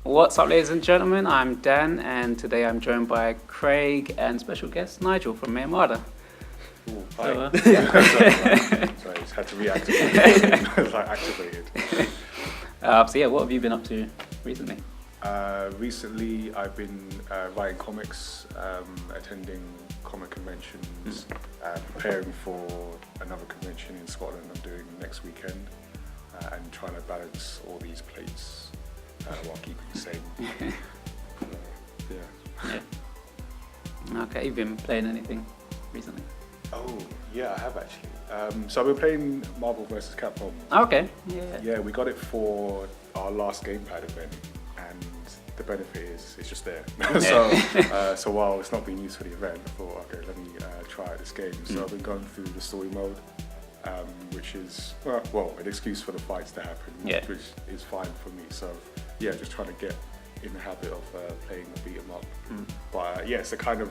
What's up, ladies and gentlemen? I'm Dan, and today I'm joined by Craig and special guest Nigel from Mayamada. Ooh, hi. Sorry, just had to reactivate. It was like activated. What have you been up to recently? Recently, I've been writing comics, attending comic conventions, preparing for another convention in Scotland I'm doing next weekend, and trying to balance all these plates while keeping the same. Okay, you've been playing anything recently? Oh, yeah, I have actually. So I've been playing Marvel vs. Capcom. Okay, Yeah, we got it for our last gamepad event, and the benefit is it's just there. So while it's not being used for the event, I thought, okay, let me try out this game. So I've been going through the story mode, which is well an excuse for the fights to happen, which is fine for me. So yeah, just trying to get in the habit of playing a beat 'em up. But yeah, it's the kind of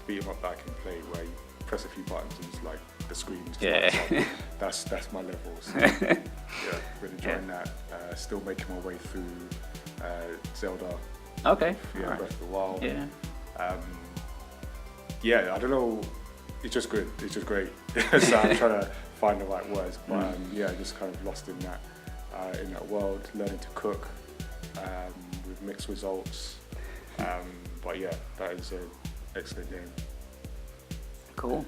beat 'em up that I can play where you press a few buttons and it's like the screen just lights up. That's my level. So, yeah, really enjoying that. Still making my way through Zelda. Okay. Yeah, Right. Breath of the Wild. Yeah. Yeah, I don't know. It's just good. It's just great. So I'm trying to find the right words, but yeah, just kind of lost in that world, learning to cook with mixed results. But yeah, that is an excellent game. Cool.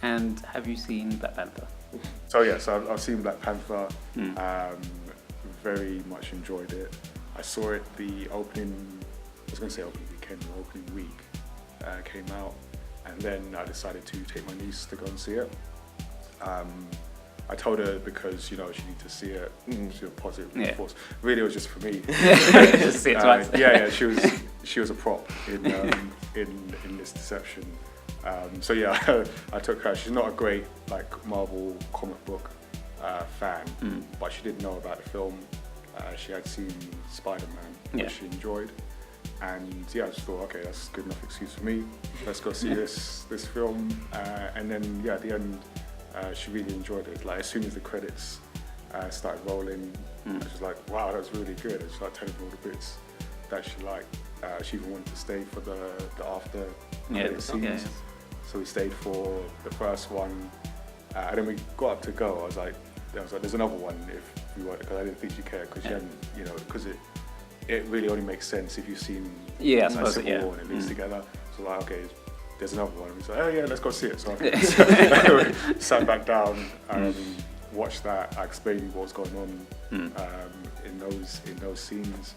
And have you seen Black Panther? So yeah, I've seen Black Panther. Very much enjoyed it. I saw it the opening. I was going to say opening weekend, the opening week came out, and then I decided to take my niece to go and see it. I told her because she needed to see it. She was positive, of course. Really, it was just for me. Just see it twice. Yeah. She was a prop in this deception. So yeah, I took her. She's not a great Marvel comic book fan, but she did know about the film. She had seen Spider-Man, which she enjoyed, and yeah, I just thought, okay, that's good enough excuse for me. Let's go see this film, and then yeah, at the end, she really enjoyed it. Like as soon as the credits started rolling, I was just like, wow, that was really good. She started telling me all the bits that she liked. She even wanted to stay for the after credit scenes. So we stayed for the first one, and then we got up to go. I was like, there's another one if you want, because I didn't think you cared, because you hadn't, because it really only makes sense if you've seen Civil War and it leads together. So like, okay, there's another one. We said, oh yeah, let's go see it. So I sat back down, watched that. I explained what was going on in those scenes,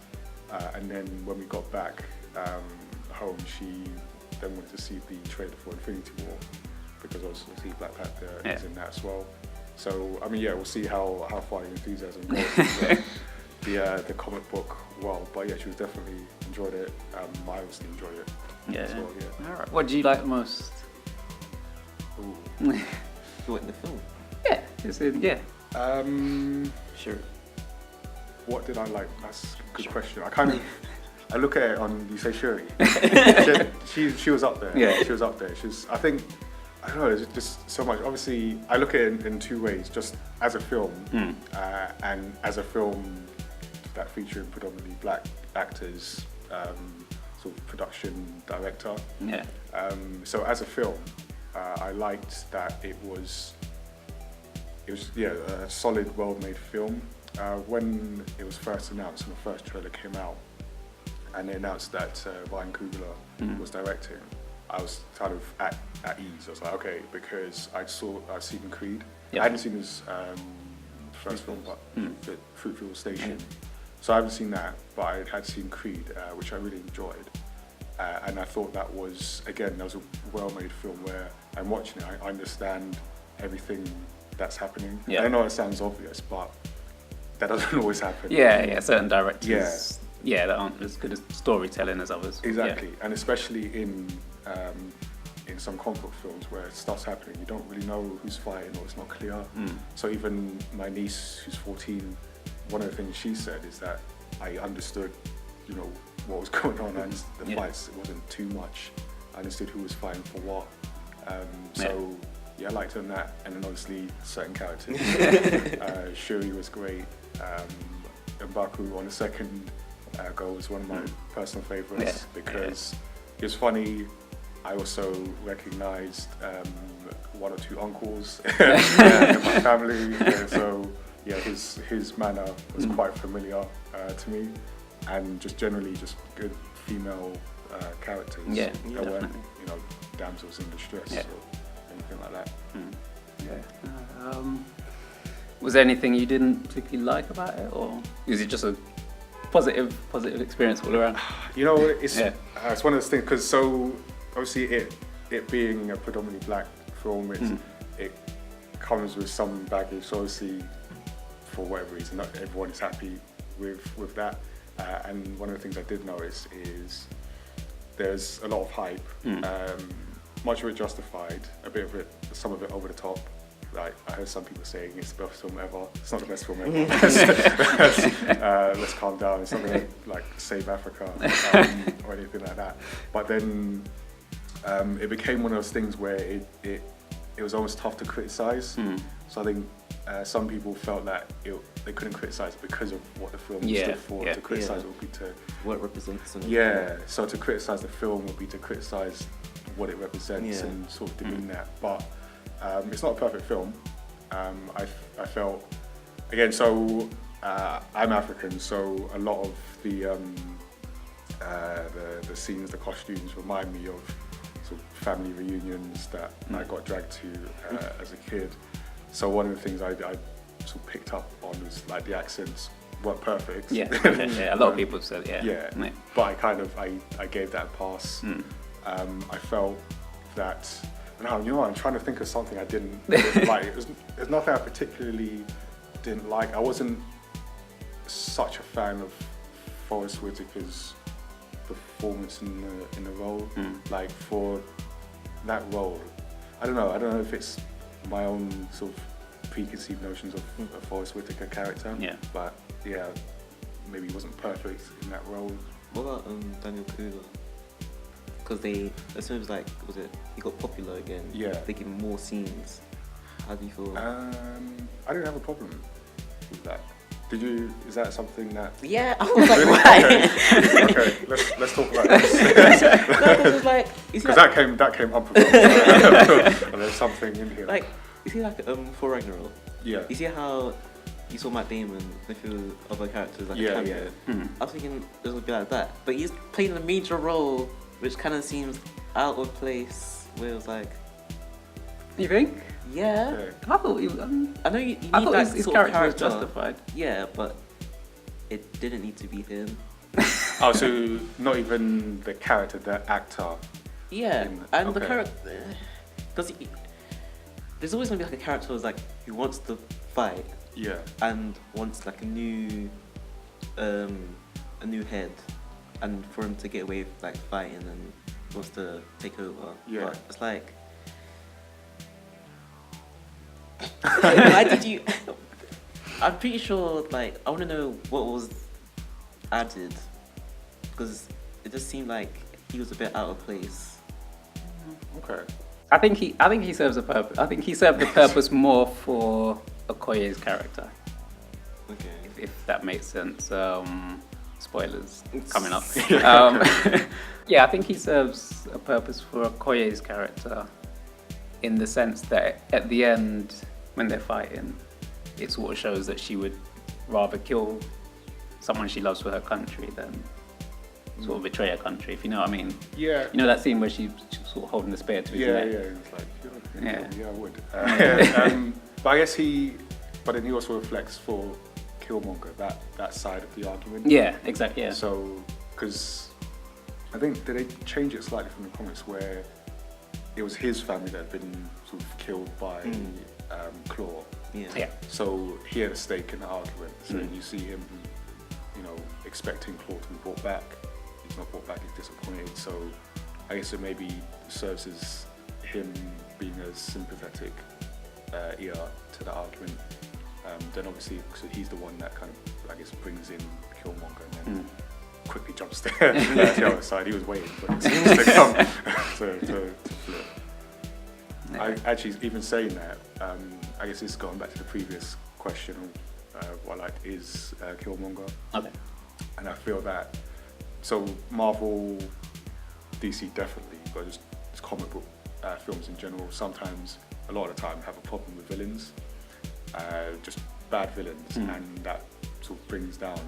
and then when we got back home, she then wanted to see the trailer for Infinity War, because obviously Black Panther is in that as well. So I mean, yeah, we'll see how far the enthusiasm goes in the comic book world. But yeah, she was definitely enjoyed it. I obviously enjoyed it. As well, yeah. All right. What do you like most? What in the film? Sure. What did I like? That's a good question. I look at it on, you say Shuri. she was up there. Yeah. She was up there. I think, I don't know, there's just so much. Obviously, I look at it in two ways, just as a film, and as a film that featured predominantly black actors, sort of production director. Yeah. So as a film, I liked that it was a solid, well-made film. When it was first announced and the first trailer came out, and they announced that Ryan Coogler was directing, I was kind of at ease. I was like, okay, because I'd seen Creed. I hadn't seen his first film, but the Fruitvale Station. So I haven't seen that, but I had seen Creed, which I really enjoyed. And I thought that was a well-made film where I'm watching it, I understand everything that's happening. I know it sounds obvious, but that doesn't always happen. Certain directors that aren't as good at storytelling as others. Exactly, and especially in some comic book films where stuff's happening, you don't really know who's fighting or it's not clear. So even my niece, who's 14, one of the things she said is that I understood, what was going on, and the fights, it wasn't too much. I understood who was fighting for what. I liked on that, and then obviously certain characters. Shuri was great. Mbaku on the second Go was one of my personal favourites Yeah. because it was funny. I also recognised one or two uncles in my family, so yeah, his manner was quite familiar to me, and just generally just good female characters. Yeah, that weren't, definitely. damsels in distress or anything like that. Yeah. Was there anything you didn't particularly like about it, or was it just a positive experience all around? It's it's one of those things because obviously it being a predominantly black film, it comes with some baggage. So obviously, for whatever reason, not everyone is happy with that. And one of the things I did notice is there's a lot of hype, much of it justified, some of it over the top. Like I heard some people saying it's the best film ever. It's not the best film ever. Let's calm down. It's not going to like save Africa or anything like that. But then it became one of those things where it was almost tough to criticize. So I think some people felt that they couldn't criticize because of what the film stood for. To criticize would be to what it represents. So to criticize the film would be to criticize what it represents and sort of demean that. But it's not a perfect film. I felt again. So I'm African, so a lot of the scenes, the costumes remind me of sort of family reunions that I got dragged to as a kid. So one of the things I sort of picked up on was like the accents weren't perfect. Yeah, a lot of people have said But I gave that a pass. I felt that. I'm trying to think of something I didn't like. There's nothing I particularly didn't like. I wasn't such a fan of Forest Whitaker's performance in the role. Like for that role, I don't know if it's my own sort of preconceived notions of a Forest Whitaker character. Yeah. But yeah, maybe he wasn't perfect in that role. What about Daniel Kaluuya? Because as soon as he got popular again, they gave him more scenes. How do you feel? I didn't have a problem with that. Did you? Is that something that? Yeah, I was like, why? Okay, let's talk about this. Because that came unprovoked. And there's something in here. Like, you see, for Ragnarok. Yeah. You see how you saw Matt Damon with a few other characters like a cameo. I was thinking it would be like that, but he's playing a major role, which kind of seems out of place. Where it was like, you think? Yeah. I thought I know you need I thought that his sort of character was justified. Yeah, but it didn't need to be him. Oh, so not even the character, the actor. Yeah, and the character, there's always gonna be like a character who's like who wants to fight. Yeah. And wants like a new head, and for him to get away with like fighting and wants to take over. Yeah. But it's like, why did you? I'm pretty sure. Like, I want to know what was added, because it just seemed like he was a bit out of place. Okay. I think he serves a purpose. I think he served the purpose more for Okoye's character. Okay. If that makes sense. Spoilers coming up. Yeah, I think he serves a purpose for Okoye's character in the sense that at the end, when they're fighting, it sort of shows that she would rather kill someone she loves for her country than sort of betray her country, if you know what I mean. Yeah. You know that scene where she's sort of holding the spear to his neck? Yeah, it's like, I would. But I guess but then he also reflects for Killmonger, that side of the argument. Yeah, exactly, yeah. So, because I think, did they change it slightly from the comics where it was his family that had been sort of killed by Claw? Yeah. So he had a stake in the argument. So you see him, expecting Claw to be brought back. He's not brought back, he's disappointed. So I guess it maybe serves as him being a sympathetic ear to the argument. Then obviously, so he's the one that kind of, I guess, brings in Killmonger and then quickly jumps to the other side. He was waiting for it to come to flip. Yeah. I actually, even saying that, I guess this is going back to the previous question of what is Killmonger. Okay. And I feel that, so Marvel, DC definitely, but just comic book films in general, sometimes, a lot of the time, have a problem with villains, just bad villains, and that sort of brings down,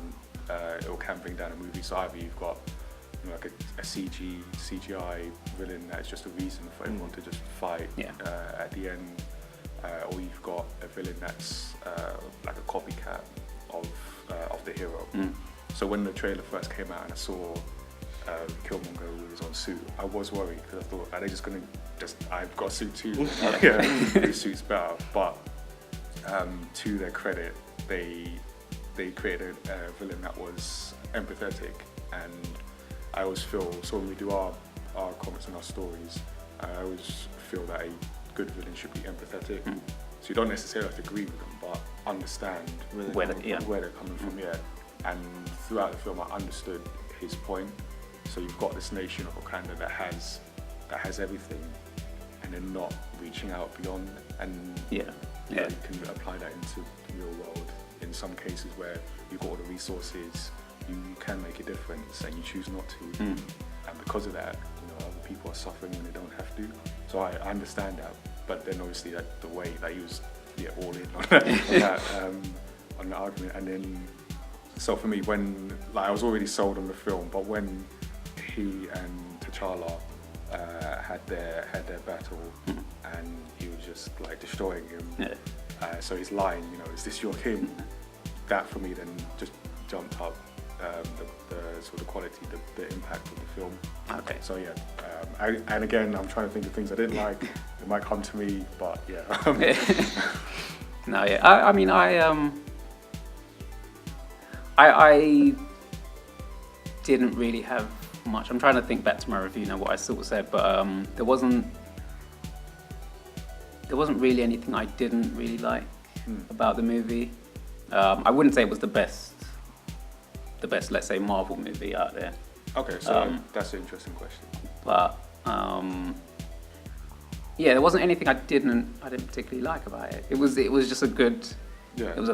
or can bring down a movie. So either you've got like a CGI villain that's just a reason for everyone to just fight at the end, or you've got a villain that's like a copycat of the hero. So when the trailer first came out and I saw Killmonger with his own suit, I was worried because I thought, are they just going to I've got a suit too, whose suit's better. But to their credit, they created a villain that was empathetic, and I always feel, so when we do our comics and our stories, I always feel that a good villain should be empathetic. So you don't necessarily have to agree with them, but understand where they're coming from. And throughout the film, I understood his point. So you've got this nation of Wakanda that has everything, and they're not reaching out beyond. And you can apply that into the real world. In some cases where you've got all the resources, you can make a difference, and you choose not to. And because of that, other people are suffering and they don't have to. So I understand that. But then obviously the way that he was all in on the argument, and then so for me, when I was already sold on the film, but when he and T'Challa had their battle, and he was just like destroying him. So his line, is this your king? That for me then just jumped up the sort of quality, the impact of the film. Okay. So and again, I'm trying to think of things I didn't like. It might come to me, but No, I mean, I didn't really have much. I'm trying to think back to my review now, what I sort of said, but there wasn't really anything I didn't really like about the movie. I wouldn't say it was the best, let's say, Marvel movie out there. Okay, so that's an interesting question. But there wasn't anything I didn't particularly like about it. It was just a good. Yeah. It was a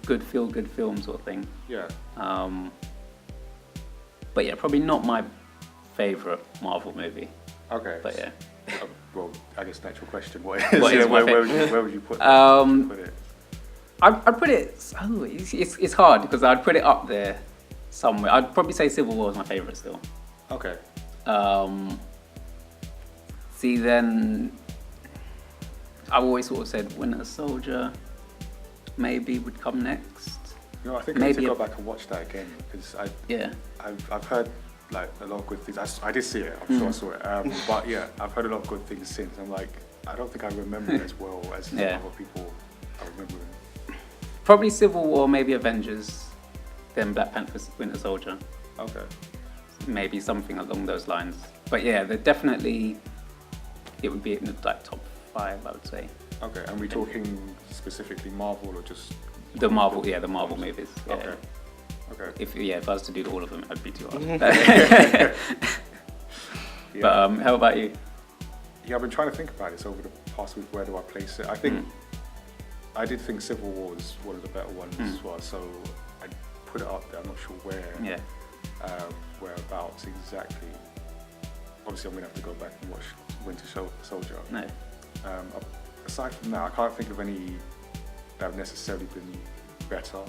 good feel-good film sort of thing. Yeah. But probably not my favourite Marvel movie. Okay. But well, I guess natural question. What is where would you put it? I'd put it. Oh, it's hard because I'd put it up there somewhere. I'd probably say Civil War is my favourite still. Okay. See, then I've always sort of said Winter Soldier maybe would come next. I think I need to go back and watch that again because I've heard like a lot of good things. I did see it. I'm sure I saw it. But I've heard a lot of good things since. I'm like, I don't think I remember it as well as some other people are remembering. Probably Civil War, maybe Avengers, then Black Panther, Winter Soldier. Okay. Maybe something along those lines. But they're definitely, it would be in the top 5, I would say. Okay, and we're talking specifically Marvel or just the Marvel? Yeah, the Marvel movies. Yeah. Okay. If I was to do all of them, it'd be too hard. But how about you? Yeah, I've been trying to think about this over the past week. Where do I place it? I think I did think Civil War was one of the better ones as well. So I put it up there. I'm not sure where. Whereabouts exactly. Obviously, I'm gonna have to go back and watch Winter Soldier. No. Aside from that, I can't think of any that have necessarily been better.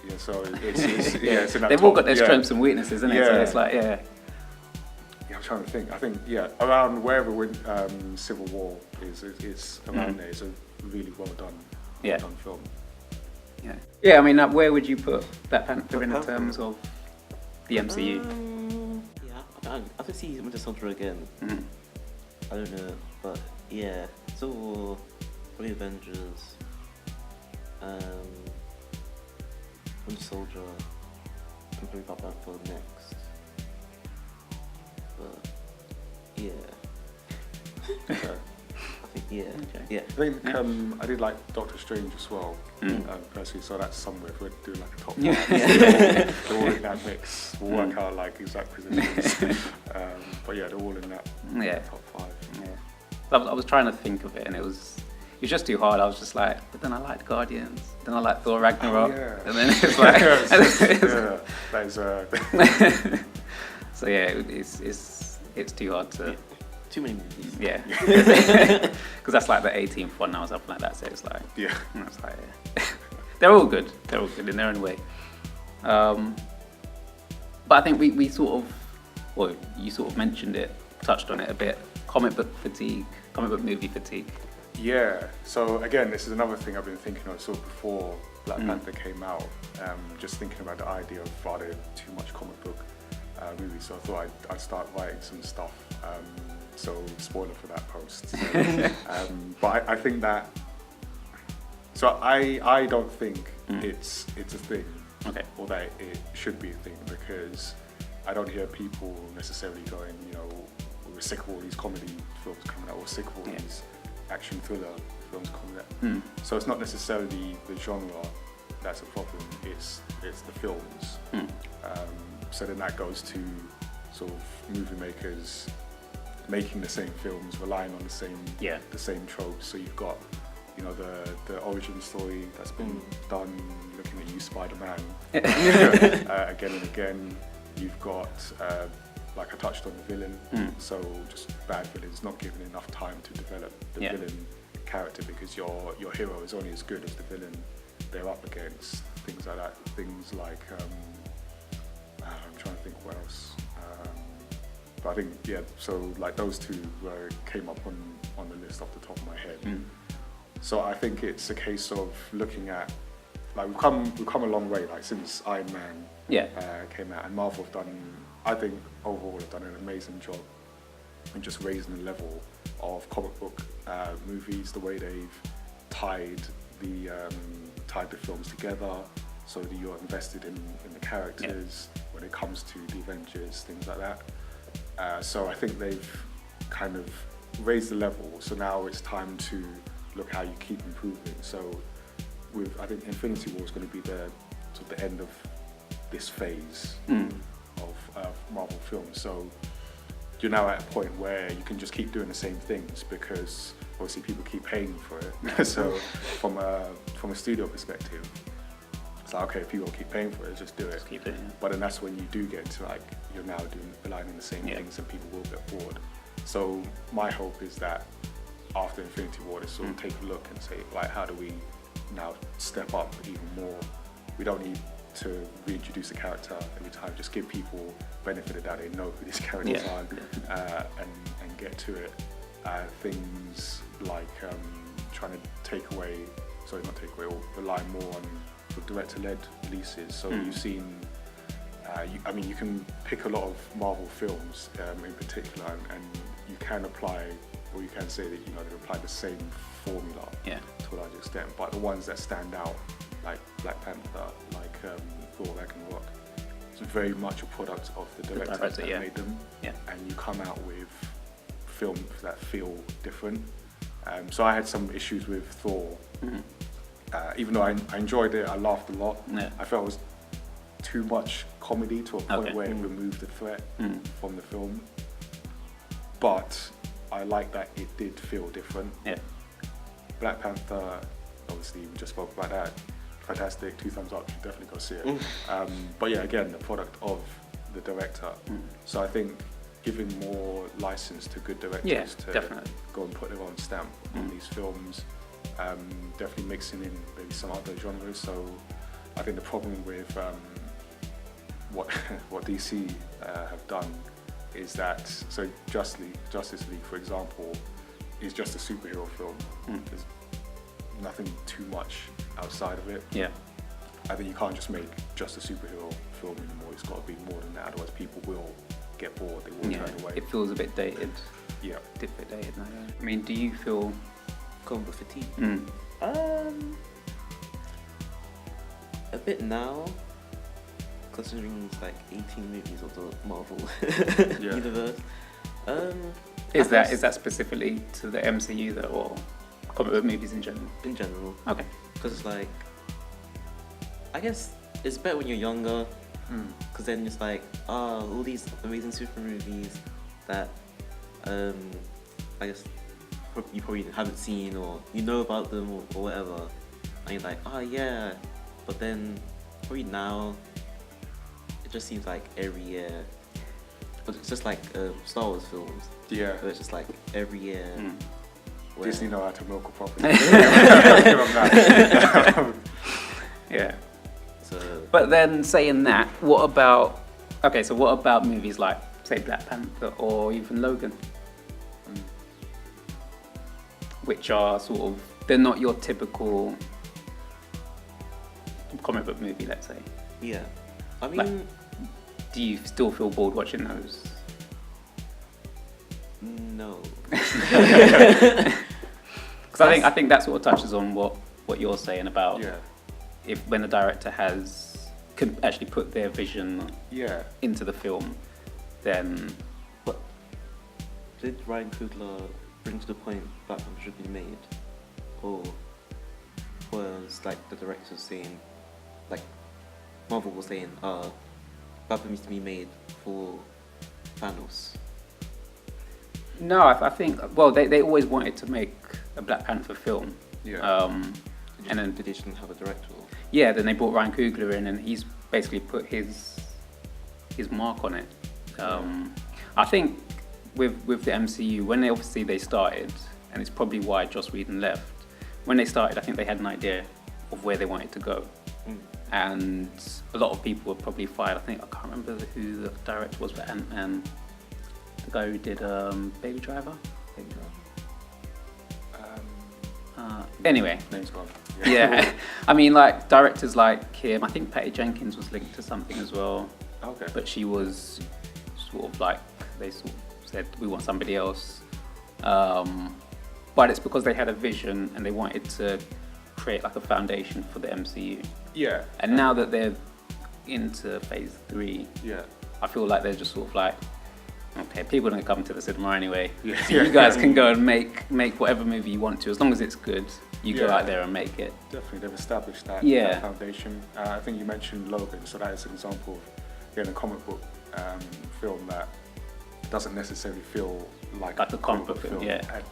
Yeah, so it's in that They've all got their strengths and weaknesses, isn't it? So it's like, Yeah, I'm trying to think. I think, around wherever Civil War is around there. It's a really well done film. Yeah, I mean, I mean, put Black Panther in terms of the MCU? I could see Winter Soldier again. I don't know, but so probably Avengers, Winter Soldier, and probably Black Panther next. But Okay. I think I think I did like Doctor Strange as well, personally. So that's somewhere if we're doing like a top 5. They're all in that mix. We'll work out like exact positions. But they're all in that top 5. Yeah. I was trying to think of it, and it was just too hard. I was just like, but then I liked Guardians, then I liked Thor Ragnarok, yeah. and then it's like, yeah, that is, so yeah, it's too hard to. Too many movies. Yeah, because that's like the 18th one now, something like that. So it's like, yeah. It's like, they're all good. They're all good in their own way. But I think we sort of, well, you sort of mentioned it, touched on it a bit. Comic book fatigue, comic book movie fatigue. Yeah. So again, this is another thing I've been thinking of. So before Black Panther came out, just thinking about the idea of are there too much comic book movies. So I thought I'd start writing some stuff. So spoiler for that post. So, but I think that. So I don't think it's a thing. Okay. Or that it should be a thing, because I don't hear people necessarily going, we're sick of all these comedy films coming out, or sick of all these action thriller films coming out. So it's not necessarily the genre that's a problem, it's the films. So then that goes to sort of movie makers making the same films, relying on the same tropes. So you've got the origin story that's been done, looking at you, Spider-Man, again and again. You've got, like I touched on, the villain, so just bad villains, not given enough time to develop the villain character, because your hero is only as good as the villain they're up against. Things like that. Things like, I'm trying to think what else. But I think, so like those two came up on the list off the top of my head. So I think it's a case of looking at, like, we've come a long way, like since Iron Man came out, and Marvel have done, I think overall have done an amazing job in just raising the level of comic book movies, the way they've tied the films together, so that you're invested in the characters when it comes to the Avengers, things like that. So I think they've kind of raised the level. So now it's time to look how you keep improving. So I think Infinity War is going to be the end of this phase of Marvel films. So you're now at a point where you can just keep doing the same things, because obviously people keep paying for it. So from a studio perspective, it's like, okay, if people keep paying for it, just do it. Just keep it. But then that's when you do get into, like, you're now relying on the same things, and people will get bored. So my hope is that after Infinity War, they sort of take a look and say, like, how do we now step up even more? We don't need to reintroduce a character every time. Just give people benefit of that, they know who these characters are, and get to it. Things like trying to or rely more on director-led releases. So you've seen, you can pick a lot of Marvel films in particular, and you can apply, or you can say that they apply the same formula to a large extent. But the ones that stand out, like Black Panther, like Thor Ragnarok, it's very much a product of the directors that made them, and you come out with films that feel different. So I had some issues with Thor. Even though I enjoyed it, I laughed a lot. I felt it was too much comedy to a point where it removed the threat from the film. But I like that it did feel different. Black Panther, obviously we just spoke about that. Fantastic, 2 thumbs up, you should definitely go see it. But yeah, again, the product of the director. So I think giving more license to good directors to go and put their own stamp on these films. Definitely mixing in maybe some other genres. So I think the problem with what DC have done is that, so Justice League, for example, is just a superhero film. There's nothing too much outside of it. I think you can't just make just a superhero film anymore. It's got to be more than that, otherwise people will get bored, they will turn away. It feels a bit dated. Yeah. A bit dated now, I mean, do you feel comic book fatigue? A bit now, considering it's like 18 movies of the Marvel universe. Is that specifically to the MCU though, or comic book movies in general? In general. Okay. Because it's like, I guess it's better when you're younger, because then it's like, all these amazing super movies that, I guess, you probably haven't seen or you know about them or whatever, and you're like, oh yeah, but then probably now it just seems like every year, but it's just like Star Wars films. Yeah. So it's just like every year. where- Disney know how to milk a property. Give 'em that. Yeah. So But then saying that, what about movies like, say, Black Panther or even Logan? Which are sort of, they're not your typical comic book movie, let's say. yeah, I mean, Like- Do you still feel bored watching those? no. Because I think that sort of touches on what you're saying about Yeah. if when a director can actually put their vision Yeah. into the film, then But did Ryan Coogler bring to the point Black Panther should be made, or was like the director saying, like Marvel was saying, Black Panther needs to be made for Thanos? no, I think they always wanted to make a Black Panther film. Yeah. And then They didn't have a director. yeah, then they brought Ryan Coogler in, and he's basically put his mark on it. I think with the MCU, when they started, and it's probably why Joss Whedon left. When they started, I think they had an idea of where they wanted to go, and a lot of people were probably fired. I can't remember who the director was for Ant-Man, the guy who did Baby Driver. Anyway, Name's gone. yeah. I mean, like directors like him. I think Patty Jenkins was linked to something as well, Okay. but she was sort of like, they sort of said we want somebody else. But it's because they had a vision and they wanted to create like a foundation for the MCU. Yeah. And now that they're into phase 3, Yeah. I feel like they're just sort of like, okay, people don't come to the cinema anyway. Yeah. So you guys can go and make whatever movie you want to, as long as it's good. You go Yeah. out there and make it. Definitely, they've established that, Yeah. that foundation. I think you mentioned Logan, so that is an example of a comic book film that doesn't necessarily feel like a comic book film, yeah. And,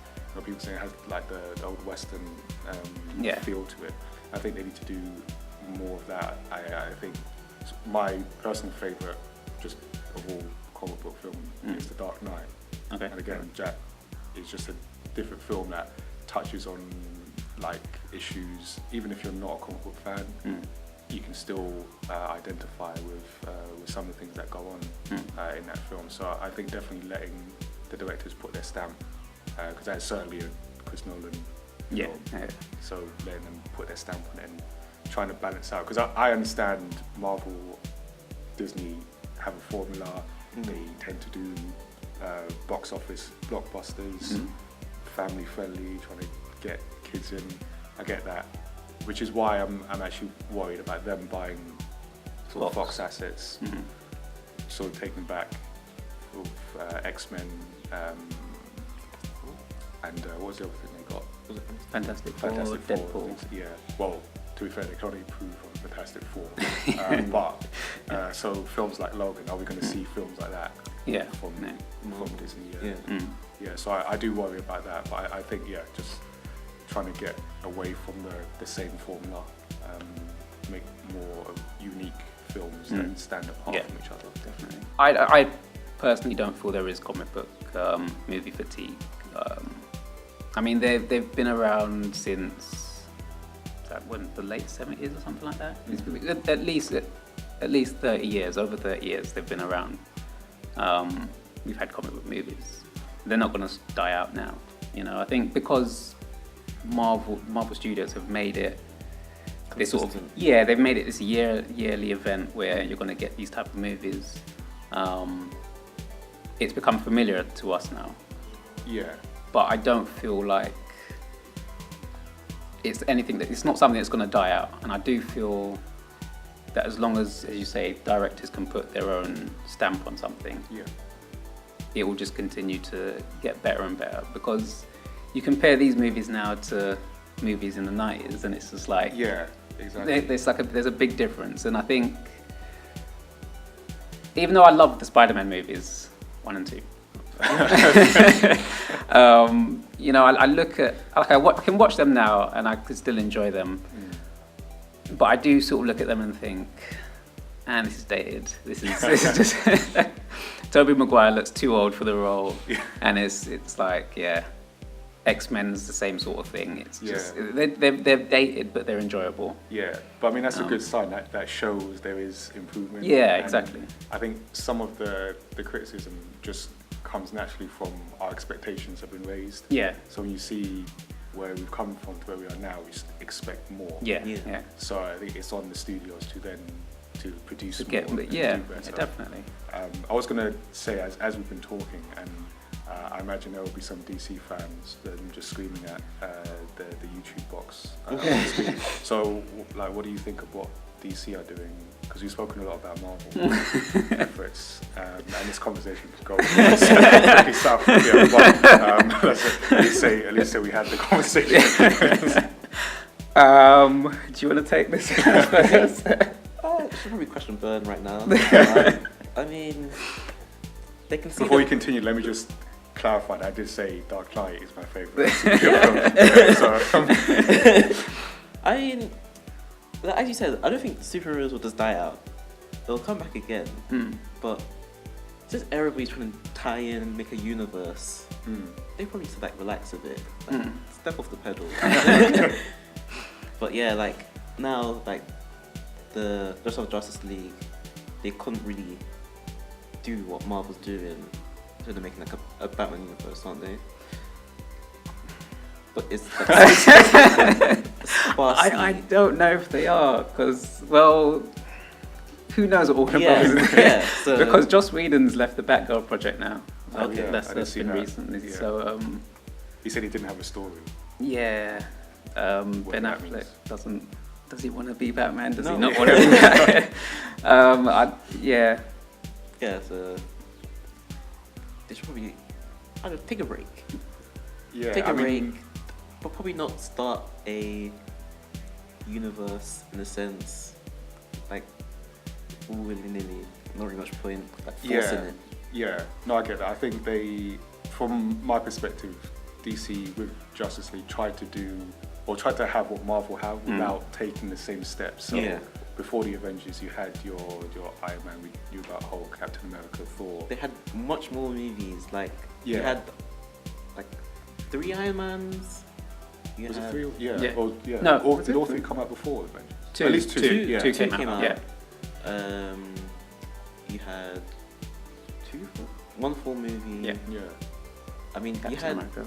people say it has like the old Western Yeah. feel to it. I think they need to do more of that. I think my personal favourite, just of all comic book film, is The Dark Knight. Okay. And again, Jack is just a different film that touches on like issues. Even if you're not a comic book fan, you can still identify with some of the things that go on in that film. So I think definitely letting the directors put their stamp, because that's certainly a Chris Nolan Yeah. film. Yeah. So letting them put their stamp on it and trying to balance out. Because I understand Marvel, Disney have a formula. They tend to do box office blockbusters, family friendly, trying to get kids in. I get that, which is why I'm actually worried about them buying sort of Fox assets, sort of taking back of X-Men, and what was the other thing they got? Was it Fantastic Four, Fantastic Four? Deadpool. Yeah. Well, to be fair, they can only improve on Fantastic Four. But so films like Logan, are we going to see films like that? Yeah. From Disney. Yeah. Yeah, so I do worry about that, but I think, just trying to get away from the same formula, make more unique films that stand apart from each other. Definitely. I personally don't feel there is comic book movie fatigue. I mean, they've been around since the late 70s or something like that. At least 30 years, over 30 years they've been around. We've had comic book movies. They're not going to die out now. I think because Marvel Studios have made it this sort of, Consistent. they've made it this yearly event where you're going to get these type of movies. It's become familiar to us now, Yeah. but I don't feel like it's not something that's going to die out. And I do feel that as long as you say, directors can put their own stamp on something, it will just continue to get better and better. Because you compare these movies now to movies in the 90s, and it's just like, Yeah, exactly. there's a big difference. And I think, even though I love the Spider-Man movies 1 and 2, You know, I look at, like, I can watch them now and I can still enjoy them. But I do sort of look at them and think, and this is dated. This is just Tobey Maguire looks too old for the role, and it's like, yeah, X-Men's the same sort of thing. It's just they're dated, but they're enjoyable. Yeah, but I mean that's a good sign that shows there is improvement. Yeah, and exactly. I think some of the criticism just comes naturally from our expectations have been raised. Yeah. So when you see where we've come from to where we are now, we just expect more. Yeah. So I think it's on the studios to then to produce more. Yeah, do better. definitely. I was gonna say as we've been talking, and I imagine there will be some DC fans that are just screaming at the YouTube box. So, like, what do you think of what DC are doing? Because we've spoken a lot about Marvel efforts, and this conversation could go pretty south. Yeah, but at least say we had the conversation. Do you want to take this first? I should probably question Burn right now. I mean, they can see. Before you continue, let me just clarify that I did say Dark Knight is my favourite. I mean, as you said, I don't think superheroes will just die out. They'll come back again. But just everybody's trying to tie in and make a universe. They probably need to like relax a bit, like, step off the pedal. But yeah, like now, like the rest of Justice League, they couldn't really do what Marvel's doing. So they're making like a Batman universe, aren't they? But it's I don't know if they are, because, well, who knows what Warner Brothers is. So because Joss Whedon's left the Batgirl project now. Okay, that's been recently. Yeah. So he said he didn't have a story. Yeah. Ben Affleck means. does he want to be Batman? Does he No. not want to be Batman? Yeah, so they should probably, I don't know, take a break. Yeah, Take a break, but probably not start a universe in a sense, like willy-nilly. Not really much point, like forcing it. Yeah, no, I get that. I think they, from my perspective, DC with Justice League tried to have what Marvel have without taking the same steps. So before the Avengers, you had your Iron Man, you got Hulk, Captain America, Thor. They had much more movies. Like you Yeah. had like 3 Iron Mans. You Was it had 3? Yeah. Yeah. Or, yeah. No, Or was did it all 3? 3 come out before Avengers? Two. At least 2. Two Yeah. came out. Yeah. You had 1 full movie. Yeah. Yeah. I mean, Captain you had America.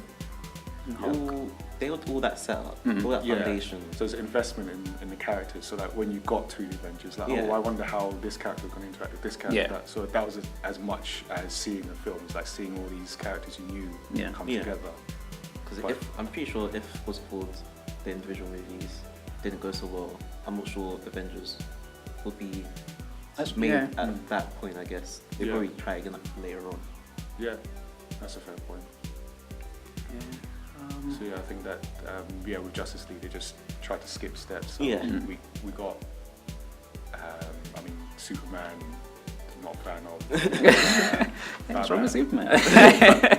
Hulk. they had all that set up, all that Yeah. foundation. So it's investment in the characters, so that when you got to the Avengers, like, I wonder how this character is going to interact with this character. Yeah. So that was as much as seeing the films, like seeing all these characters you knew come together. Because I'm pretty sure if what's called the individual movies didn't go so well, I'm not sure Avengers would be made at that point. I guess they'd probably try again later on. Yeah, that's a fair point. So yeah, I think that with Justice League they just tried to skip steps. So we got I mean Superman, not a fan of. What's wrong with Superman?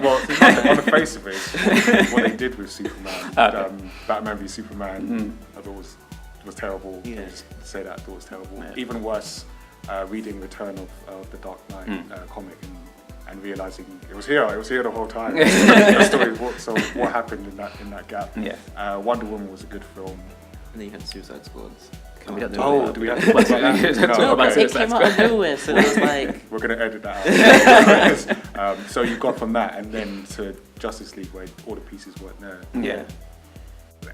Well, on the face of it, what they did with Superman, Batman v Superman, I thought was terrible. Yeah. Just say that I thought was terrible. Yeah. Even worse, reading Return of the Dark Knight comic and realizing it was here the whole time. So what happened in that gap? Yeah. Wonder Woman was a good film. And then you had Suicide Squads. Do we have to Oh, do we have to talk about that? No, but okay. it came out of nowhere, so it was like We're going to edit that out. So you've gone from that and then to Justice League where all the pieces weren't there. Yeah.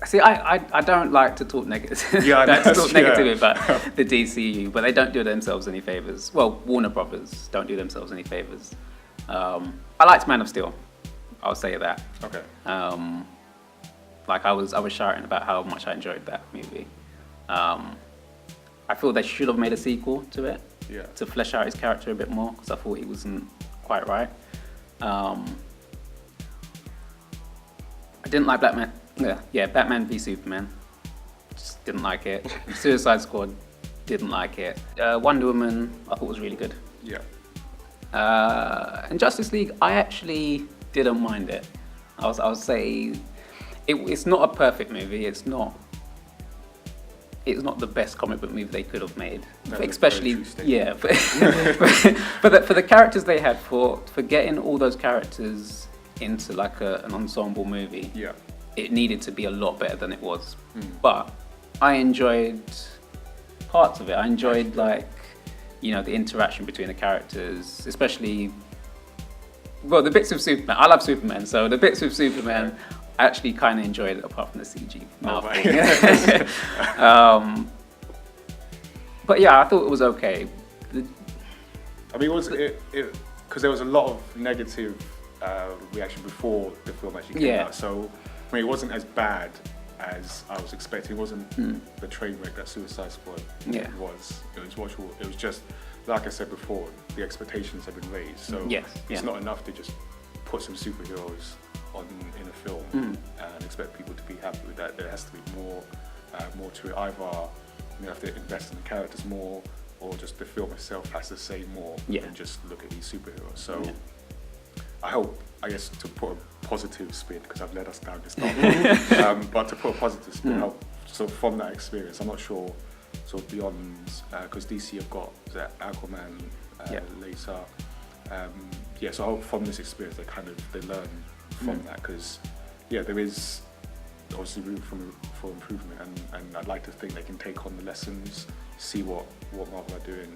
See, I don't like to talk negative. Yeah, talk negatively about the DCU, but they don't do themselves any favors. Well, Warner Brothers don't do themselves any favors. I liked Man of Steel. I'll say that. Okay. Like I was shouting about how much I enjoyed that movie. I feel they should have made a sequel to it to flesh out his character a bit more because I thought he wasn't quite right. I didn't like Batman v Superman. Just didn't like it. Suicide Squad, didn't like it. Wonder Woman, I thought was really good. Yeah. And Justice League, I actually didn't mind it. I'll say it's not a perfect movie. It's not the best comic book movie they could have made. Especially, yeah. But for the characters they had, for getting all those characters into like an ensemble movie, Yeah. it needed to be a lot better than it was. But I enjoyed parts of it. I enjoyed like, the interaction between the characters, especially, well, the bits with Superman. I love Superman, so the bits with Superman, I actually kind of enjoyed it, apart from the CG mouth thing. But yeah, I thought it was okay. I mean, was it because there was a lot of negative reaction before the film actually came out. So I mean, it wasn't as bad as I was expecting. It wasn't the train wreck that Suicide Squad was. It was watchable. It was just, like I said before, the expectations have been raised. So it's not enough to just put some superheroes in a film and expect people to be happy with that. There has to be more to it. Either you have to invest in the characters more, or just the film itself has to say more than just look at these superheroes. So I hope, I guess, to put a positive spin, because I've led us down this path, but to put a positive spin, so from that experience, I'm not sure, sort of beyond, because DC have got the Aquaman later. So I hope from this experience they learn from that, because there is obviously room for improvement, and I'd like to think they can take on the lessons, see what Marvel are doing,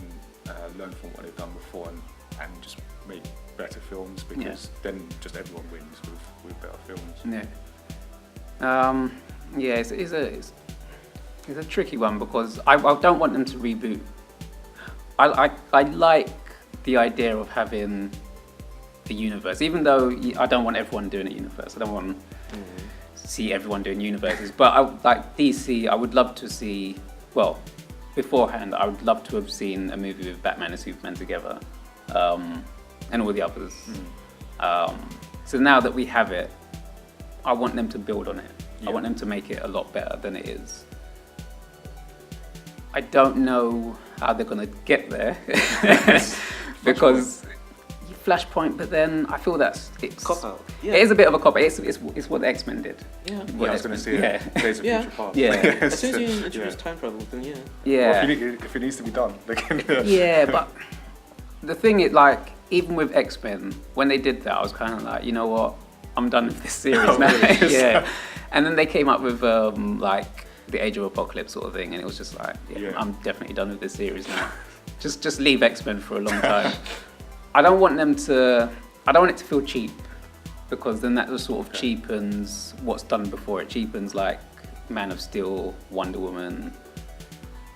learn from what they've done before, and just make better films, because then just everyone wins with better films. It's a tricky one, because I don't want them to reboot. I like the idea of having the universe, even though I don't want everyone doing a universe. I don't want to see everyone doing universes, but like DC, I would love to see, well, beforehand, I would love to have seen a movie with Batman and Superman together, and all the others. So now that we have it, I want them to build on it. I want them to make it a lot better than it is. I don't know how they're going to get there, because Flashpoint, but then I feel it's Cop out. It is a bit of a cop out. It's what the X-Men did. I was going to say Days of Future Past. As soon as you introduce time travel, then Well, if it needs to be done, they can. But the thing is, like, even with X-Men, when they did that, I was kind of like, you know what, I'm done with this series now. And then they came up with like the Age of Apocalypse sort of thing, and it was just like, I'm definitely done with this series now. just leave X-Men for a long time. I don't want it to feel cheap, because then that sort of cheapens what's done before. It cheapens like Man of Steel, Wonder Woman,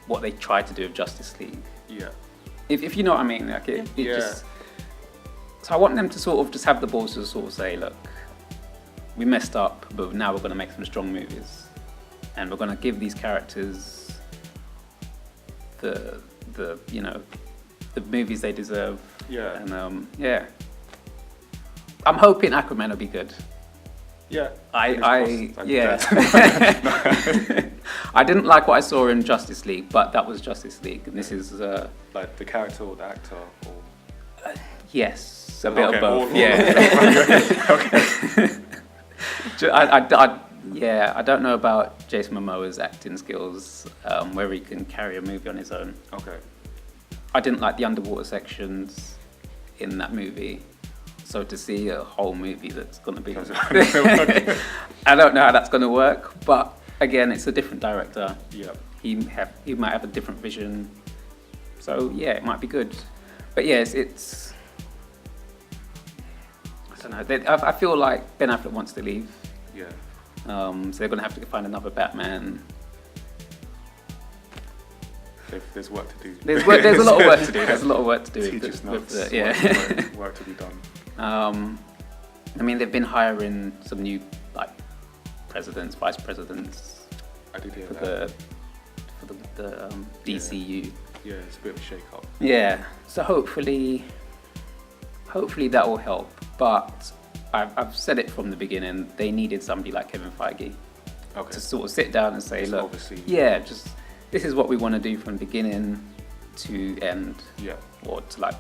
what they tried to do with Justice League. If you know what I mean, like just. So I want them to sort of just have the balls to sort of say, look, we messed up, but now we're going to make some strong movies, and we're going to give these characters the movies they deserve. And I'm hoping Aquaman will be good. I didn't like what I saw in Justice League, but that was Justice League, and this is like the character or the actor, or yes, a bit of both. I don't know about Jason Momoa's acting skills, whether he can carry a movie on his own. I didn't like the underwater sections in that movie, so to see a whole movie that's going to be I don't know how that's going to work, but again, it's a different director. He might have a different vision, so it might be good. But it's I don't know, I feel like Ben Affleck wants to leave, so they're going to have to find another Batman. There's work to do. There's a lot of work to do. There's a lot of work to do. Work to be done. I mean, they've been hiring some new presidents, vice presidents. I did hear for the DCU. It's a bit of a shake-up. So hopefully that will help. But I've said it from the beginning. They needed somebody like Kevin Feige to sort of sit down and say, look, this is what we want to do from beginning to end, or to like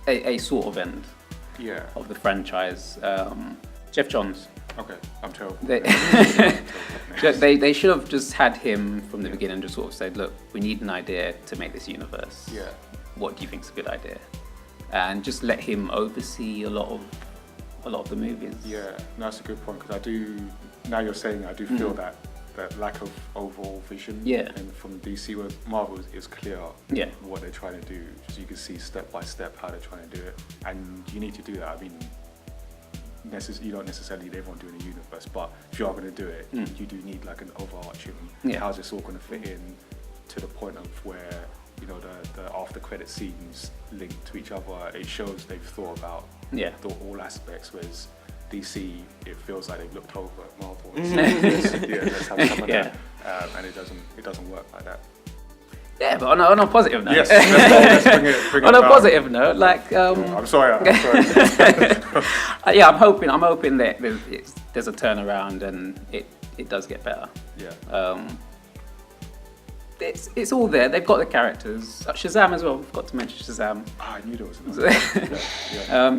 a sort of end of the franchise. Jeff Johns. Okay, I'm terrible. They should have just had him from the beginning and just sort of said, look, we need an idea to make this universe. Yeah. What do you think is a good idea? And just let him oversee a lot of the movies. Yeah, no, that's a good point, because now you're saying, I do feel that lack of overall vision. Yeah. And from DC, where Marvel is clear what they're trying to do. Just you can see step by step how they're trying to do it. And you need to do that. I mean, you don't necessarily need everyone doing a universe, but if you are going to do it, you do need like an overarching, how's this all going to fit in to the point of where, you know, the after credit scenes link to each other. It shows they've thought about all aspects, whereas DC, it feels like they've looked over at Marvel. Let's have some of that. And it doesn't work like that. Yeah, but on a positive note. Yes, let's bring it on a down. positive note, like I'm sorry. I'm hoping that there's a turnaround and it does get better. Yeah. It's all there. They've got the characters. Shazam as well. We've got to mention Shazam. I knew there was another.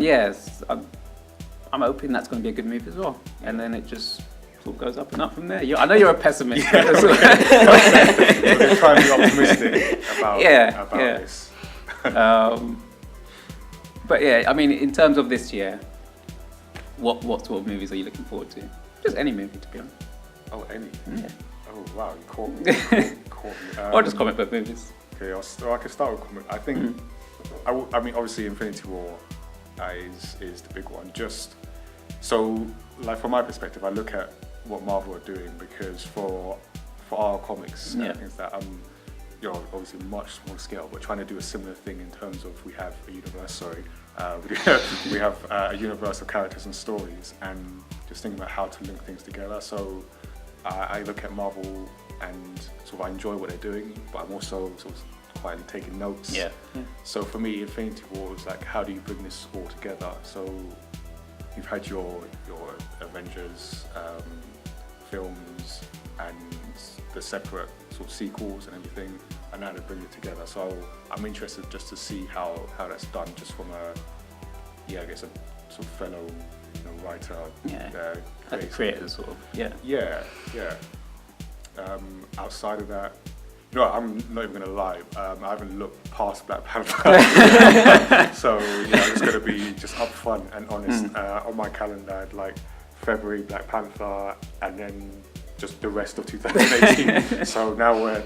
Yes, I'm hoping that's going to be a good movie as well. And then it just sort of goes up and up from there. I know you're a pessimist. We're trying to be optimistic about this. But yeah, I mean, in terms of this year, what sort of movies are you looking forward to? Just any movie, to be honest. Oh, any? Yeah. Oh, wow, you caught me. Or just comic book movies. Okay, I can start with comic. I think, I mean, obviously Infinity War is the big one. Just so, like, from my perspective, I look at what Marvel are doing, because for our comics, things that obviously much smaller scale, but trying to do a similar thing in terms of we have a universe. We have a universe of characters and stories, and just thinking about how to link things together. So I look at Marvel and sort of I enjoy what they're doing, but I'm also sort of quietly taking notes. Yeah. So for me, Infinity War is like, how do you bring this all together? So you've had your Avengers films and the separate sort of sequels and everything, and now they bring it together. So I'm interested just to see how that's done, just from I guess a sort of fellow writer, like creators, sort of. Outside of that, I'm not even gonna lie. I haven't looked past Black Panther, so it's gonna be just upfront and honest. On my calendar, I'd like February Black Panther, and then just the rest of 2018. So now we're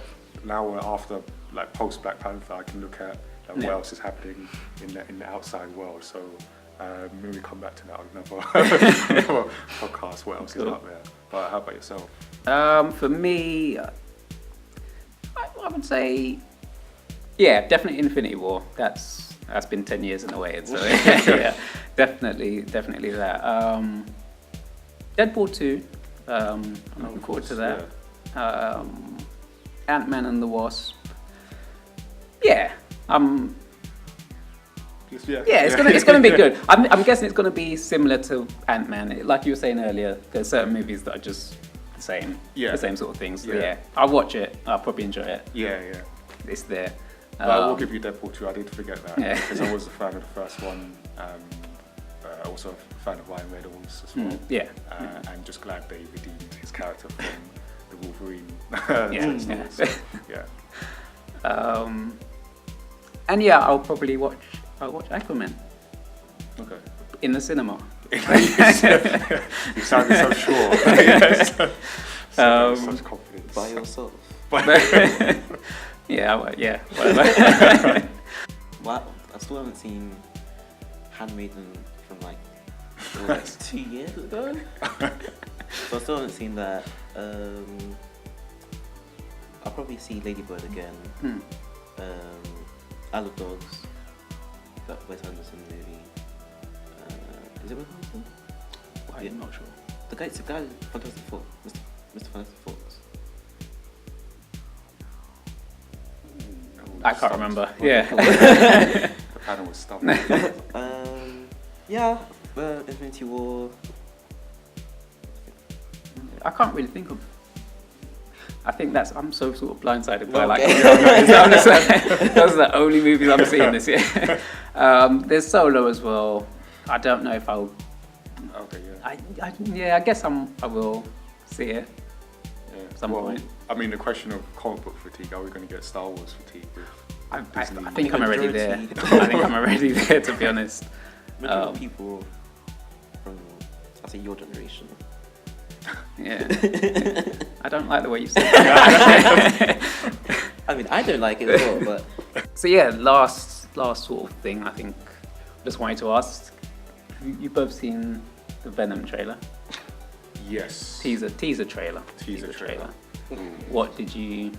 after, like, post Black Panther. I can look at what else is happening in the outside world. So maybe come back to that on another podcast. What else is out there? But how about yourself? For me, I would say, definitely Infinity War. That's been 10 years in a way, so definitely that. Deadpool 2, I'm looking forward to that. Yeah. Ant-Man and the Wasp. It's gonna be good. I'm guessing it's gonna be similar to Ant-Man. Like you were saying earlier, there's certain movies that are just the same sort of things. So I'll watch it. I'll probably enjoy it. It's there. But I will give you Deadpool 2. I did forget that, because I was a fan of the first one. Also a fan of Ryan Reynolds as well. And just glad they redeemed his character from the Wolverine. And I'll probably watch Aquaman. Okay. In the cinema. You sounded so sure. Such confidence. By yourself. Whatever. Wow, I still haven't seen Handmaiden from like 2 years ago. So I still haven't seen that. I'll probably see Lady Bird again. Isle of Dogs, that Wes Anderson movie. Is it Wes Anderson? I'm not sure. The guy, Fantastic Four, Mr. Fantastic Fox. I can't remember. The panel was stumped. Infinity War. I can't really think of. I think I'm so sort of blindsided by those are the only movies I'm seeing this year. There's Solo as well. I don't know if I'll Okay, yeah. I guess I will see it Yeah. at some point. I mean, the question of comic book fatigue, are we going to get Star Wars fatigue with I Disney? think I'm already there. Majority. I think I'm already there, to be honest. Majority of people from, I'll say your generation. Yeah. I don't like the way you say it. I mean, I don't like it at all, but So yeah, last sort of thing, I think, just wanted to ask, you both seen the Venom trailer? Yes. Teaser trailer. Teaser trailer. What did you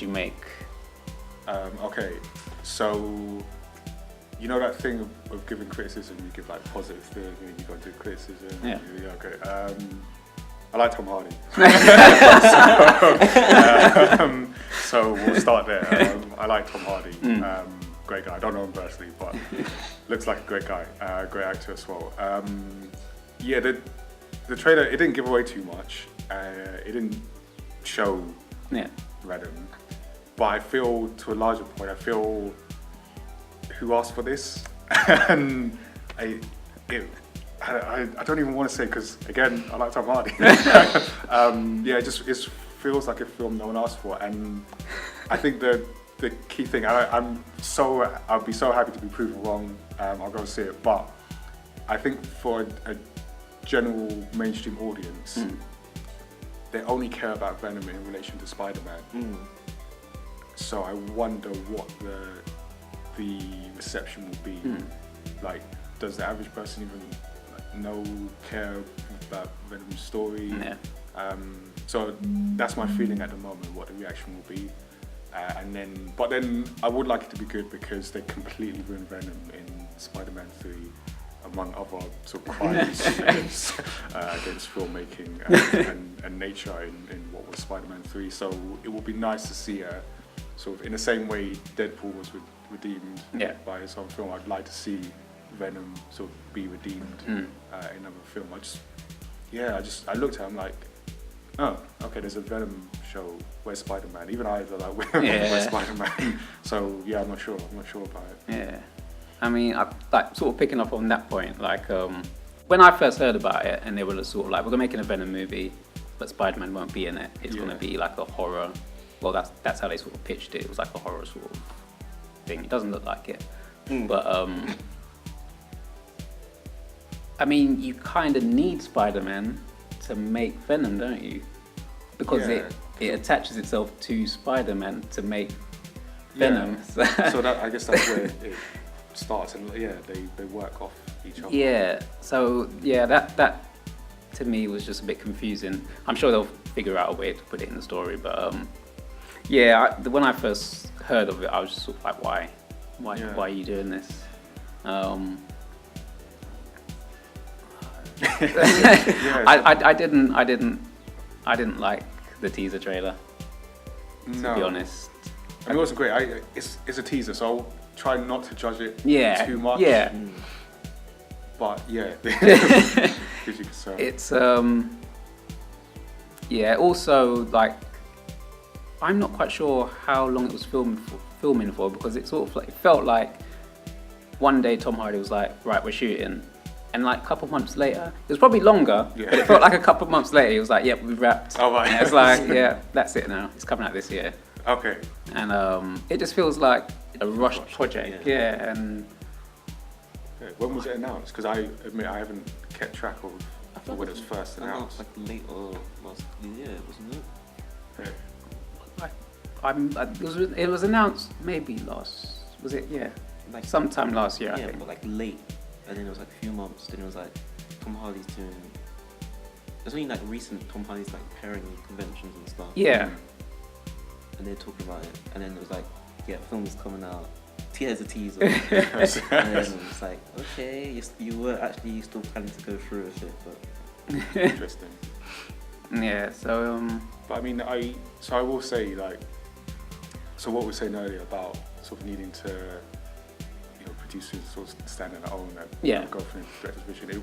make? Okay, so you know that thing of giving criticism, you give like positive thing and you go do criticism. Yeah. Okay. I like Tom Hardy. So we'll start there. I like Tom Hardy. Great guy. I don't know him personally, but looks like a great guy. Great actor as well. Yeah, the trailer, it didn't give away too much. It didn't show Venom. But I feel, to a larger point, who asked for this? And I don't even want to say, because again, I like Tom Hardy. Yeah, it feels like a film no one asked for, and I think the key thing, I'll be so happy to be proven wrong. I'll go see it, but I think for a general mainstream audience, they only care about Venom in relation to Spider-Man. So I wonder what the reception will be. Like, does the average person even care about Venom's story? Yeah. So that's my feeling at the moment, what the reaction will be. But then I would like it to be good, because they completely ruined Venom in Spider-Man 3, among other sort of crimes against filmmaking and nature in what was Spider-Man 3. So it would be nice to see sort of in the same way Deadpool was redeemed by his own film. I'd like to see Venom sort of be redeemed in another film. I looked at him like, oh, okay, there's a Venom show. Where's Spider-Man? Even I was like, where's Spider-Man? So yeah, I'm not sure about it. Yeah. I mean, like sort of picking up on that point, like when I first heard about it, and they were sort of like, we're making a Venom movie, but Spider-Man won't be in it. It's going to be like a horror. Well, that's how they sort of pitched it. It was like a horror sort of thing. It doesn't look like it, but I mean, you kind of need Spider-Man to make Venom, don't you? Because it attaches itself to Spider-Man to make Venom. So that, I guess that's where it starts, and they work off each other. Yeah. So yeah, that to me was just a bit confusing. I'm sure they'll figure out a way to put it in the story, but when I first heard of it, I was just sort of like, why are you doing this? I didn't like the teaser trailer, to be honest. I mean, it wasn't great. It's a teaser, so I'll try not to judge it too much. Yeah. But yeah, gives you concern. It's also like, I'm not quite sure how long it was filming for, because it sort of like, it felt like one day Tom Hardy was like, right, we're shooting. And like a couple months later, it was probably longer, but it felt like a couple months later, he was like, yep, we've wrapped. Oh, right. And it's like, yeah, that's it now. It's coming out this year. Okay. And it just feels like a rushed project. Yeah. And when was it announced? Because I admit I haven't kept track of when it was first announced. Like late or last year, wasn't it? Yeah. It was announced maybe like sometime last year, I think. But like late. And then it was like a few months, then it was like Tom Hardy's doing, there's only like recent Tom Hardy's like pairing conventions and stuff. Yeah. And they're talking about it, and then it was like, film's coming out, here's a teaser. And then it was like, okay, you were actually still planning to go through with it, but... Interesting. Yeah, so... But I mean, I will say, like, so what we were saying earlier about sort of needing to, producers sort of stand on their own and go for the director's vision.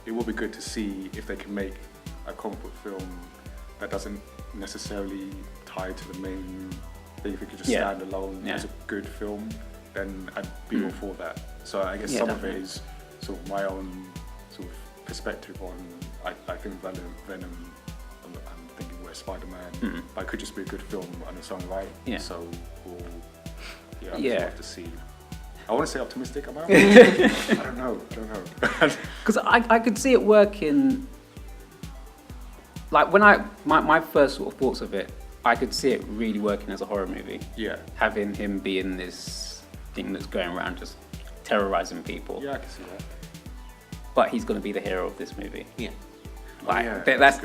It will be good to see if they can make a comic book film that doesn't necessarily tie to the main thing. If it could just stand alone as a good film, then I'd be all for that. So I guess some of it is sort of my own sort of perspective on. I think Venom. I'm thinking where Spider-Man. But it could just be a good film on its own right. Yeah. So we'll have to see. I want to say optimistic about. I don't know. Because I could see it working. Like when my first sort of thoughts of it, I could see it really working as a horror movie. Yeah. Having him being this thing that's going around just terrorizing people. Yeah, I can see that. But he's going to be the hero of this movie. Yeah. Like yeah. That's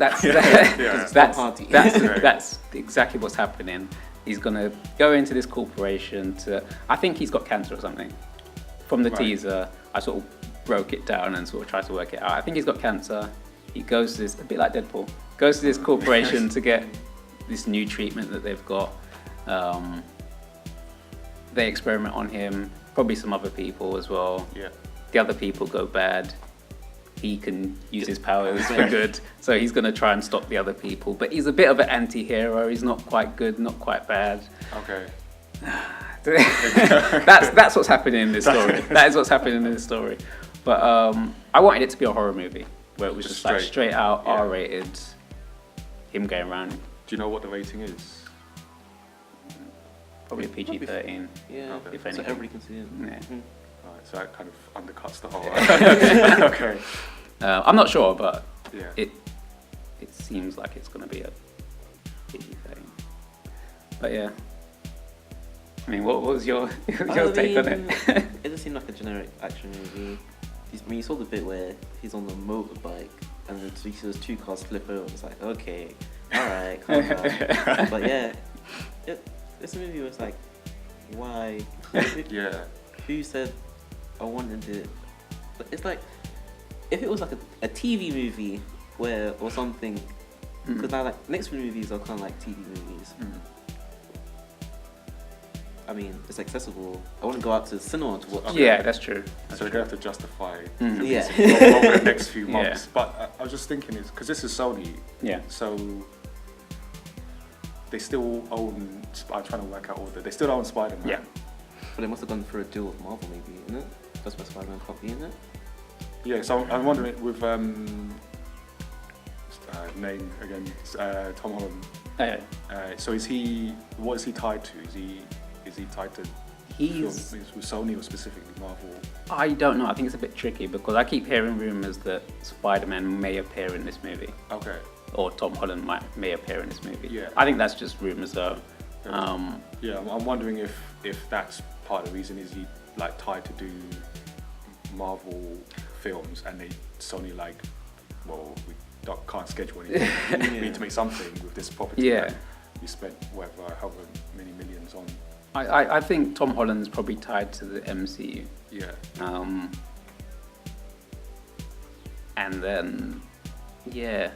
exactly what's happening. He's going to go into this corporation I think he's got cancer or something. From the teaser, I sort of broke it down and sort of tried to work it out. I think he's got cancer. He goes to this, a bit like Deadpool, goes to this corporation to get this new treatment that they've got. They experiment on him, probably some other people as well. Yeah. The other people go bad. He can use his powers for good, so he's going to try and stop the other people. But he's a bit of an anti-hero. He's not quite good, not quite bad. Okay. That's what's happening in this story. That is what's happening in this story. But I wanted it to be a horror movie where it was just like straight out R-rated. Him going around. Do you know what the rating is? Probably a PG-13. Yeah. If So anything. everybody can see it. Yeah. Alright, so that kind of undercuts the whole. Okay. I'm not sure, but Yeah. it seems like it's going to be a PG-13. But yeah. I mean, what was your take on it? It just seemed like a generic action movie. You saw the bit where he's on the motorbike and then he sees 2 cars flip over. It's like, okay, alright, calm down. But yeah, this movie was like, why? Yeah. Who said I wanted it? But it's like, if it was like a TV movie or something, because now like next movies are kind of like TV movies. I mean, it's accessible. I want to go out to the cinema to watch. Yeah, that's true. So you're going to have to justify Yeah. over the next few months. Yeah. But I was just thinking, because this is Sony, Yeah. so they still own, I'm trying to work out all that, they still own Spider-Man. Yeah. But they must have gone for a deal with Marvel maybe, isn't it? That's why Spider-Man can't be in it. Yeah, so I'm wondering with, name again, Tom Holland. So what is he tied to? Is he tied to films with Sony or specifically Marvel? I don't know. I think it's a bit tricky because I keep hearing rumors that Spider-Man may appear in this movie. Okay. Or Tom Holland may appear in this movie. Yeah. I think that's just rumors though. Yeah, I'm wondering if that's part of the reason. Is he like tied to do Marvel films and Sony like, well, we can't schedule anything. We need to make something with this property. Yeah. That you spent however many millions on. I think Tom Holland's probably tied to the MCU. Yeah. And then, yeah,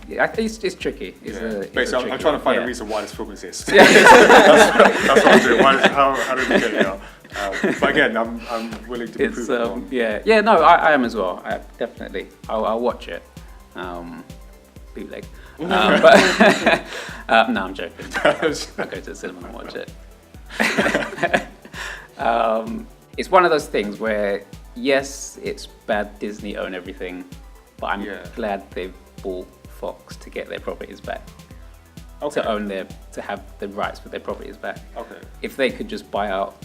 it's tricky. Basically, I'm trying to find a reason why this film exists. Yeah. That's what I'm doing. How did we get here? But again, I'm willing to be proven wrong. Yeah. No, I am as well. Definitely, I'll watch it. Bootleg. But no, I'm joking. I'll go to the cinema and watch it. It's one of those things where, yes, it's bad Disney own everything, but I'm glad they've bought Fox to get their properties back. Okay. To have the rights for their properties back. Okay. If they could just buy out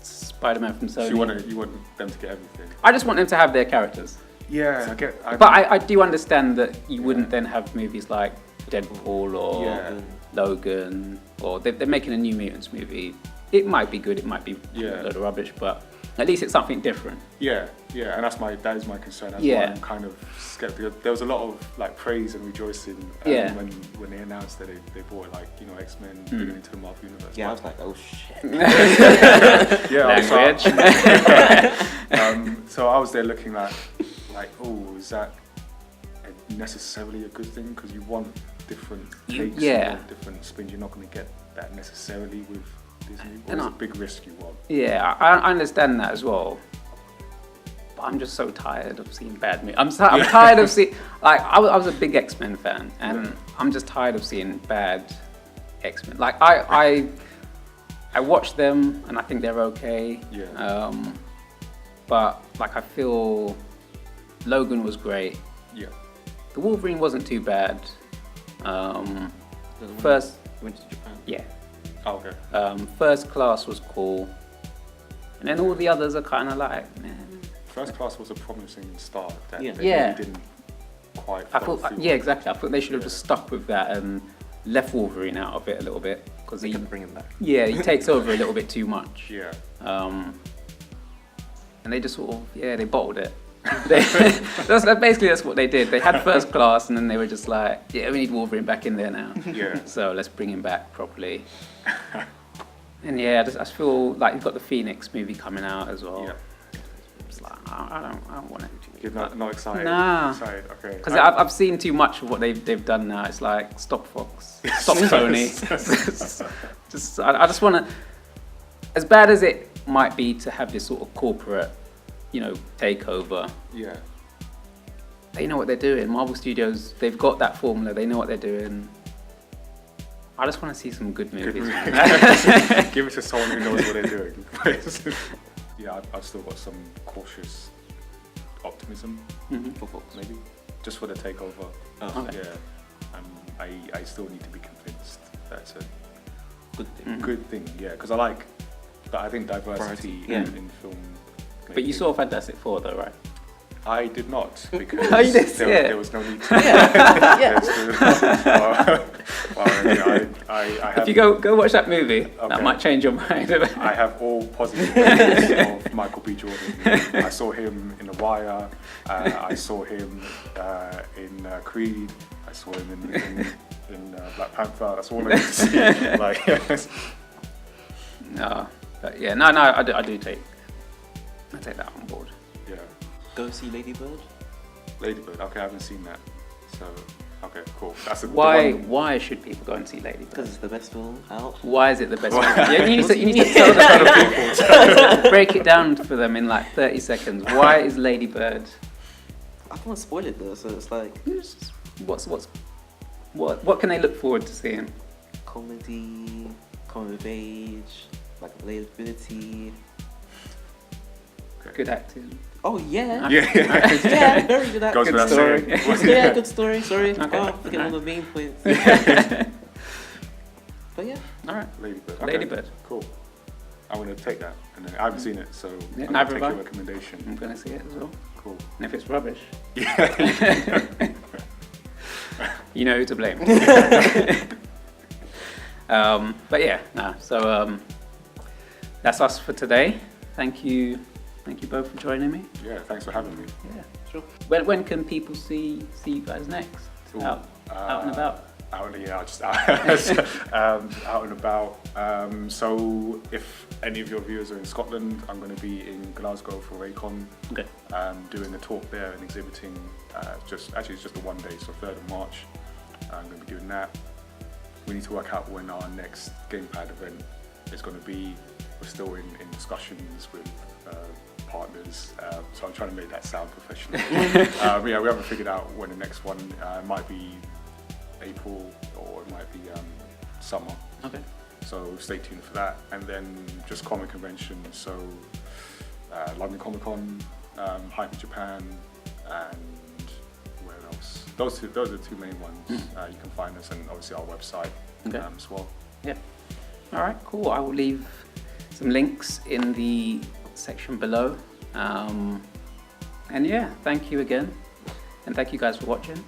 Spider-Man from Sony. So you want them to get everything? I just want them to have their characters. Yeah, But I do understand that you wouldn't then have movies like Deadpool or Logan, or they're making a New Mutants movie. It might be good, it might be a load of rubbish, but at least it's something different. Yeah, and that is my concern. That's why I'm kind of skeptical. There was a lot of like praise and rejoicing when they announced that they bought X-Men bringing into the Marvel universe. Yeah, I was like, oh shit. So I was there looking at oh, is that necessarily a good thing? Because you want different takes, different spins. You're not going to get that necessarily with Disney. Or it's a big risk you want. Yeah, I understand that as well. But I'm just so tired of seeing bad movies. I'm tired of seeing, I was a big X-Men fan, and I'm just tired of seeing bad X-Men. Like I watch them, and I think they're okay. Yeah. but like I feel Logan was great. Yeah. The Wolverine wasn't too bad. The First, went to Japan. yeah. Oh, okay. First Class was cool, and then all the others are kind of like, man. First Class was a promising start that Yeah. they Yeah. really didn't quite I follow thought, through yeah, on. exactly. I thought they should have Yeah. just stuck with that and left Wolverine out of it a little bit because They he, couldn't bring him back. yeah, he takes over a little bit too much. Yeah. And they just sort of, yeah, they bottled it. That's what they did. They had First Class, and then they were just like, yeah, we need Wolverine back in there now. Yeah. So let's bring him back properly. And yeah, I just feel like you've got the Phoenix movie coming out as well. Yeah. It's like, I don't want it. You're not excited? Nah. Excited, okay. Because I've seen too much of what they've done now. It's like, stop Fox, stop Sony. I just want to, as bad as it might be to have this sort of corporate, takeover, Yeah. they know what they're doing. Marvel Studios, they've got that formula. They know what they're doing. I just want to see some good movies. Give it to someone who knows what they're doing. Yeah, I've still got some cautious optimism for Fox, maybe, just for the takeover. Oh, okay. Yeah, I still need to be convinced that's a good thing. good thing. Yeah, because I think diversity Yeah. in film. But you saw Fantastic Four though, right? I did not because Oh, you didn't see it? there was no need to. Yeah. I have, If you go watch that movie, that Okay. might change your mind. I have all positive memories of Michael B. Jordan. I saw him in The Wire. I saw him in Creed. I saw him in Black Panther. That's all I need to see. Like, No, but yeah, no, I do take that on board. yeah. Go see Lady Bird. Lady Bird. Okay, I haven't seen that. So, okay, cool. That's the Why one. should people go and see Lady Bird? Because it's the best film out. Why is it the best one? Yeah, you need to tell the people. Break it down for them in like 30 seconds. Why is Lady Bird? I don't want to spoil it though, so it's like What can they look forward to seeing? comedy, coming of age, like relatability. Good acting. Oh yeah. Yeah. Yeah, very good Goes acting. without story. saying. Yeah, good story. Sorry, Okay. oh, forget all the main points. But yeah, All right. Lady Bird. Lady Bird. Cool. I'm gonna take that, and then I haven't seen it, so Yeah, I'm neither gonna take have your I. recommendation. I'm gonna see it as well. Cool. And if it's rubbish, Yeah. you know who to blame. But yeah, so that's us for today. Thank you both for joining me. Yeah. Thanks for having me. Yeah. sure. When can people see you guys next? Ooh, Out and about. Out and about. So if any of your viewers are in Scotland, I'm going to be in Glasgow for Raycon, Okay. doing a talk there and exhibiting. It's just a one day, so 3rd of March. I'm going to be doing that. We need to work out when our next gamepad event is going to be. We're still in discussions with partners, so I'm trying to make that sound professional. Yeah, we haven't figured out when the next one might be. April, or it might be summer. Okay. So stay tuned for that. And then just comic conventions. So London Comic Con, Hyper Japan, and where else? Those are the two main ones. You can find us, and obviously our website Okay. as well. Yeah. All right. Cool. I will leave some links in the section below. And yeah, thank you again, and thank you guys for watching.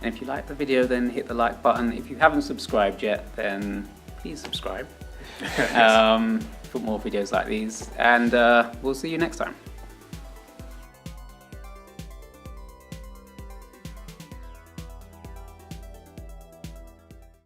And if you like the video, then hit the like button. If you haven't subscribed yet, then please subscribe for more videos like these. And we'll see you next time.